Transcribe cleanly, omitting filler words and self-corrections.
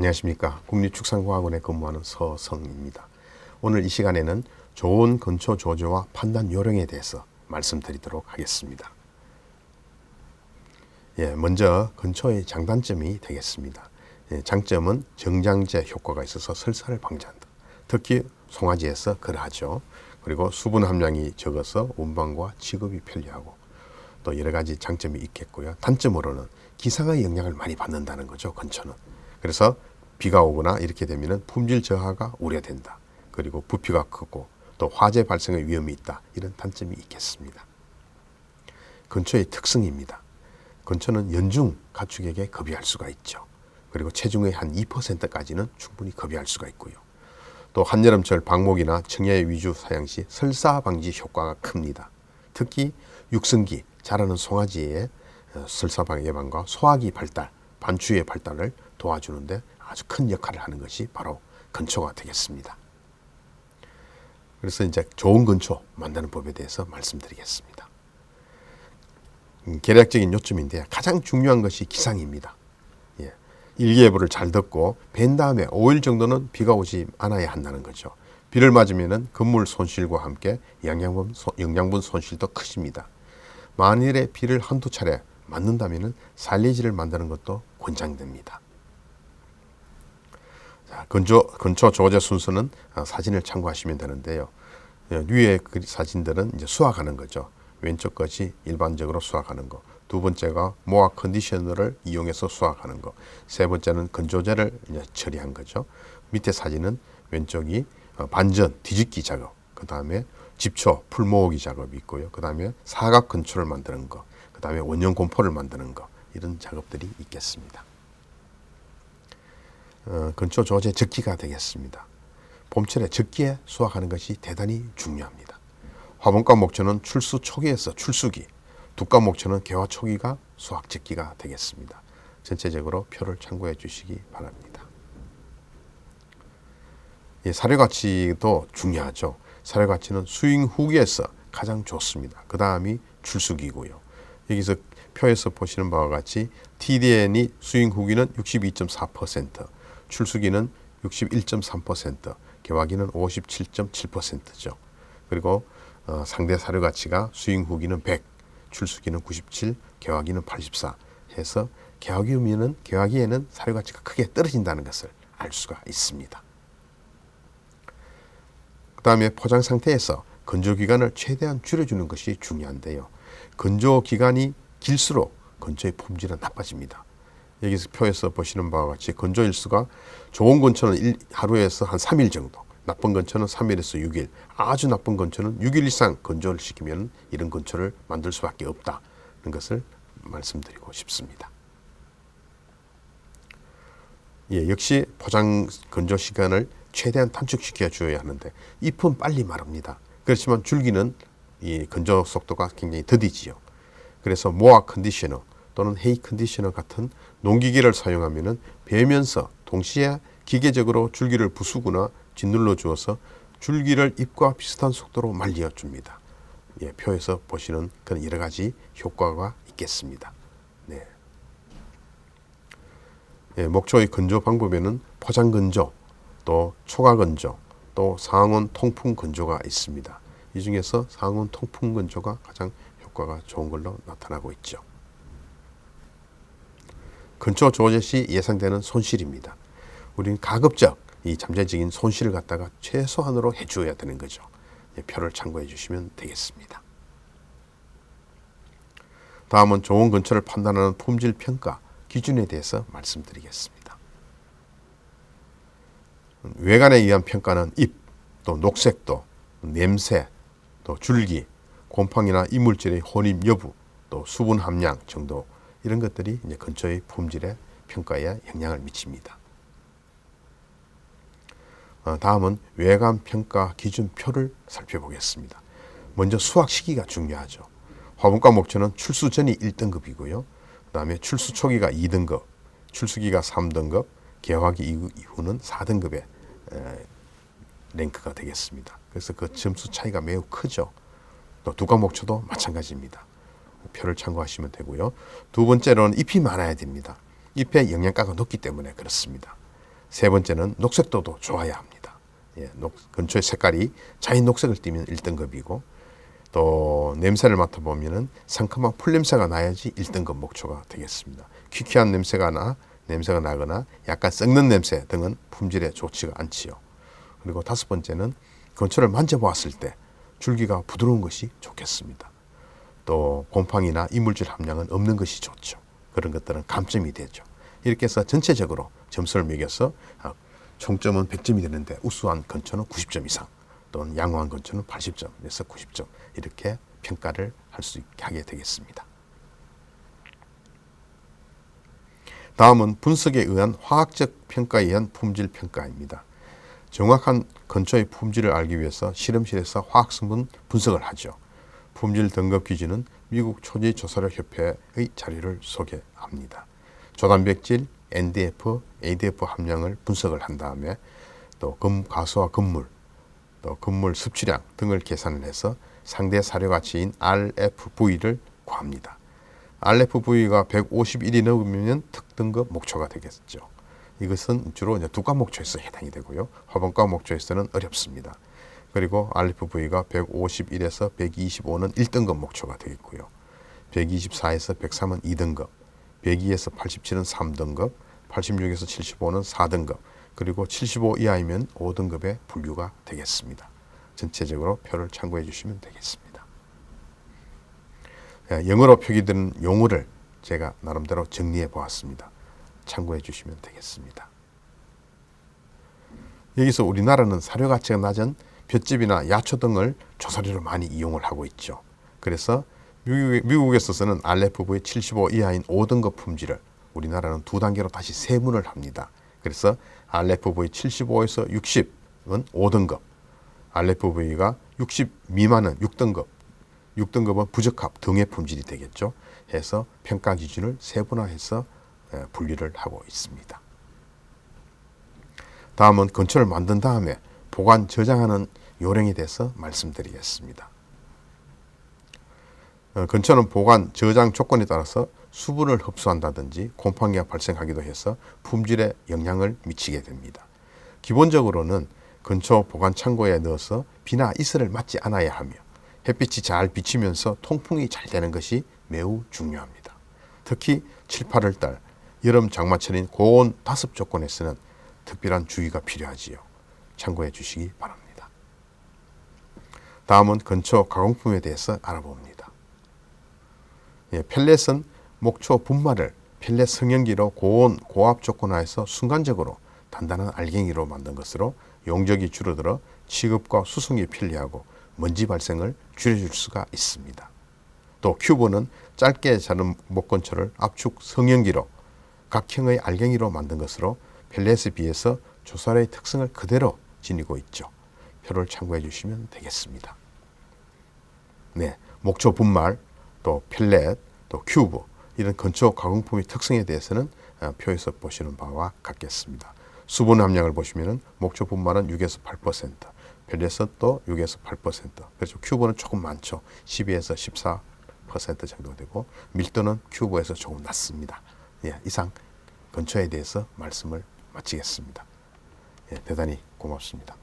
안녕하십니까. 국립축산과학원에 근무하는 서성입니다. 오늘 이 시간에는 좋은 건초 조제와 판단 요령에 대해서 말씀드리도록 하겠습니다. 먼저 건초의 장단점이 되겠습니다. 장점은 정장제 효과가 있어서 설사를 방지한다. 특히 송아지에서 그러하죠. 그리고 수분 함량이 적어서 운반과 취급이 편리하고 또 여러 가지 장점이 있겠고요. 단점으로는 기상의 영향을 많이 받는다는 거죠. 건초는. 그래서 비가 오거나 이렇게 되면 품질 저하가 우려된다. 그리고 부피가 크고 또 화재 발생의 위험이 있다. 이런 단점이 있겠습니다. 건초의 특성입니다. 건초는 연중 가축에게 급여할 수가 있죠. 그리고 체중의 한 2%까지는 충분히 급여할 수가 있고요. 또 한여름철 방목이나 청야 위주 사양 시 설사 방지 효과가 큽니다. 특히 육성기 자라는 송아지의 설사 예방과 소화기 발달, 반추의 발달을 도와주는데 아주 큰 역할을 하는 것이 바로 건초가 되겠습니다. 그래서 이제 좋은 건초 만드는 법에 대해서 말씀드리겠습니다. 계략적인 요점인데 가장 중요한 것이 기상입니다. 일기예보를 잘 듣고 벤 다음에 5일 정도는 비가 오지 않아야 한다는 거죠. 비를 맞으면 건물 손실과 함께 영양분 손실도 크십니다. 만일에 비를 한두 차례 맞는다면 살리지를 만드는 것도 권장됩니다. 건초 조제 순서는 사진을 참고하시면 되는데요. 위에 사진들은 이제 수확하는 거죠. 왼쪽 것이 일반적으로 수확하는 거. 두 번째가 모아 컨디셔너를 이용해서 수확하는 거. 세 번째는 건조제를 이제 처리한 거죠. 밑에 사진은 왼쪽이 반전, 뒤집기 작업. 그 다음에 집초, 풀 모으기 작업이 있고요. 그 다음에 사각 건초를 만드는 거. 그 다음에 원형 공포를 만드는 거. 이런 작업들이 있겠습니다. 건초 조제 적기가 되겠습니다. 봄철에 적기에 수확하는 것이 대단히 중요합니다. 화분과 목초는 출수 초기에서 출수기, 두과 목초는 개화 초기가 수확 적기가 되겠습니다. 전체적으로 표를 참고해 주시기 바랍니다. 사료가치도 중요하죠. 사료가치는 수잉 후기에서 가장 좋습니다. 그 다음이 출수기고요. 여기서 표에서 보시는 바와 같이 TDN이 수잉 후기는 62.4%, 출수기는 61.3%, 개화기는 57.7%죠. 그리고 상대 사료 가치가 수잉 후기는 100, 출수기는 97, 개화기는 84 해서 개화기에는 사료 가치가 크게 떨어진다는 것을 알 수가 있습니다. 그 다음에 포장 상태에서 건조 기간을 최대한 줄여주는 것이 중요한데요. 건조 기간이 길수록 건초의 품질은 나빠집니다. 여기서 표에서 보시는 바와 같이 건조 일수가 좋은 건초는 하루에서 한 3일 정도, 나쁜 건초는 3일에서 6일, 아주 나쁜 건초는 6일 이상 건조를 시키면 이런 건초를 만들 수밖에 없다는 것을 말씀드리고 싶습니다. 역시 포장 건조 시간을 최대한 단축시켜 주어야 하는데 잎은 빨리 마릅니다. 그렇지만 줄기는 이 건조 속도가 굉장히 더디지요. 그래서 모아 컨디셔너 또는 헤이 컨디셔너 같은 농기계를 사용하면 베면서 동시에 기계적으로 줄기를 부수거나 짓눌러 주어서 줄기를 잎과 비슷한 속도로 말려 줍니다. 표에서 보시는 그런 여러 가지 효과가 있겠습니다. 목초의 건조 방법에는 포장 건조, 또 초과 건조, 또 상온 통풍 건조가 있습니다. 이 중에서 상온 통풍 건조가 가장 효과가 좋은 걸로 나타나고 있죠. 건초 조제 시 예상되는 손실입니다. 우리는 가급적 이 잠재적인 손실을 갖다가 최소한으로 해주어야 되는 거죠. 표를 참고해 주시면 되겠습니다. 다음은 좋은 건초를 판단하는 품질 평가 기준에 대해서 말씀드리겠습니다. 외관에 의한 평가는 잎, 또 녹색도, 냄새, 또 줄기, 곰팡이나 이물질의 혼입 여부, 또 수분 함량 정도 이런 것들이 이제 건초의 품질의 평가에 영향을 미칩니다. 다음은 외관 평가 기준표를 살펴보겠습니다. 먼저 수확 시기가 중요하죠. 화분과 목초는 출수 전이 1등급이고요. 그 다음에 출수 초기가 2등급, 출수기가 3등급, 개화기 이후는 4등급의 랭크가 되겠습니다. 그래서 그 점수 차이가 매우 크죠. 또 두각목초도 마찬가지입니다. 표를 참고하시면 되고요. 두 번째로는 잎이 많아야 됩니다. 잎에 영양가가 높기 때문에 그렇습니다. 세 번째는 녹색도도 좋아야 합니다. 근초의 색깔이 자인 녹색을 띠면 1등급이고 또 냄새를 맡아보면 상큼한 풀냄새가 나야지 1등급 목초가 되겠습니다. 퀴퀴한 냄새가 나거나 약간 썩는 냄새 등은 품질에 좋지가 않지요. 그리고 다섯 번째는 근초를 만져보았을 때 줄기가 부드러운 것이 좋겠습니다. 또 곰팡이나 이물질 함량은 없는 것이 좋죠. 그런 것들은 감점이 되죠. 이렇게 해서 전체적으로 점수를 매겨서 총점은 100점이 되는데 우수한 근초는 90점 이상 또는 양호한 근초는 80점에서 90점 이렇게 평가를 할 수 있게 하게 되겠습니다. 다음은 분석에 의한 화학적 평가에 의한 품질 평가입니다. 정확한 근초의 품질을 알기 위해서 실험실에서 화학성분 분석을 하죠. 품질 등급 기준은 미국 초지조사력협회의 자료를 소개합니다. 조단백질, NDF, ADF 함량을 분석을 한 다음에 또 가수와 금물, 또 금물 섭취량 등을 계산을 해서 상대 사료 가치인 RFV를 구합니다. RFV가 151이 넘으면 특등급 목초가 되겠죠. 이것은 주로 두각 목초에서 해당이 되고요. 화분과 목초에서는 어렵습니다. 그리고 RFV가 151에서 125는 1등급 목초가 되겠고요. 124에서 103은 2등급, 102에서 87은 3등급, 86에서 75는 4등급, 그리고 75 이하이면 5등급의 분류가 되겠습니다. 전체적으로 표를 참고해 주시면 되겠습니다. 영어로 표기된 용어를 제가 나름대로 정리해 보았습니다. 참고해 주시면 되겠습니다. 여기서 우리나라는 사료 가치가 낮은 볏짚이나 야초 등을 조사료로 많이 이용을 하고 있죠. 그래서 미국에서는 RFV 75 이하인 5등급 품질을 우리나라는 2단계로 다시 세분을 합니다. 그래서 RFV 75에서 60은 5등급, RFV가 60 미만은 6등급, 6등급은 부적합 등의 품질이 되겠죠. 해서 평가 기준을 세분화해서 분류를 하고 있습니다. 다음은 근초를 만든 다음에 보관, 저장하는 요령에 대해서 말씀드리겠습니다. 근초는 보관, 저장 조건에 따라서 수분을 흡수한다든지 곰팡이가 발생하기도 해서 품질에 영향을 미치게 됩니다. 기본적으로는 근초 보관 창고에 넣어서 비나 이슬을 맞지 않아야 하며 햇빛이 잘 비치면서 통풍이 잘 되는 것이 매우 중요합니다. 특히 7, 8월달 여름 장마철인 고온 다습 조건에서는 특별한 주의가 필요하지요. 참고해 주시기 바랍니다. 다음은 근초 가공품에 대해서 알아봅니다. 펠렛은 목초 분말을 펠렛 성형기로 고온, 고압 조건 하에서 순간적으로 단단한 알갱이로 만든 것으로 용적이 줄어들어 취급과 수송이 편리하고 먼지 발생을 줄여줄 수가 있습니다. 또 큐브는 짧게 자른 목근초를 압축 성형기로 각형의 알갱이로 만든 것으로 펠렛에 비해서 조사료의 특성을 그대로 지니고 있죠. 표를 참고해 주시면 되겠습니다. 네, 목초 분말, 또 펠렛, 또 큐브 이런 근초 가공품의 특성에 대해서는 표에서 보시는 바와 같겠습니다. 수분 함량을 보시면은 목초 분말은 6에서 8%, 펠렛은 또 6에서 8%, 그래서 큐브는 조금 많죠. 12에서 14% 정도 되고 밀도는 큐브에서 조금 낮습니다. 예, 이상 근초에 대해서 말씀을 마치겠습니다. 예, 대단히 고맙습니다.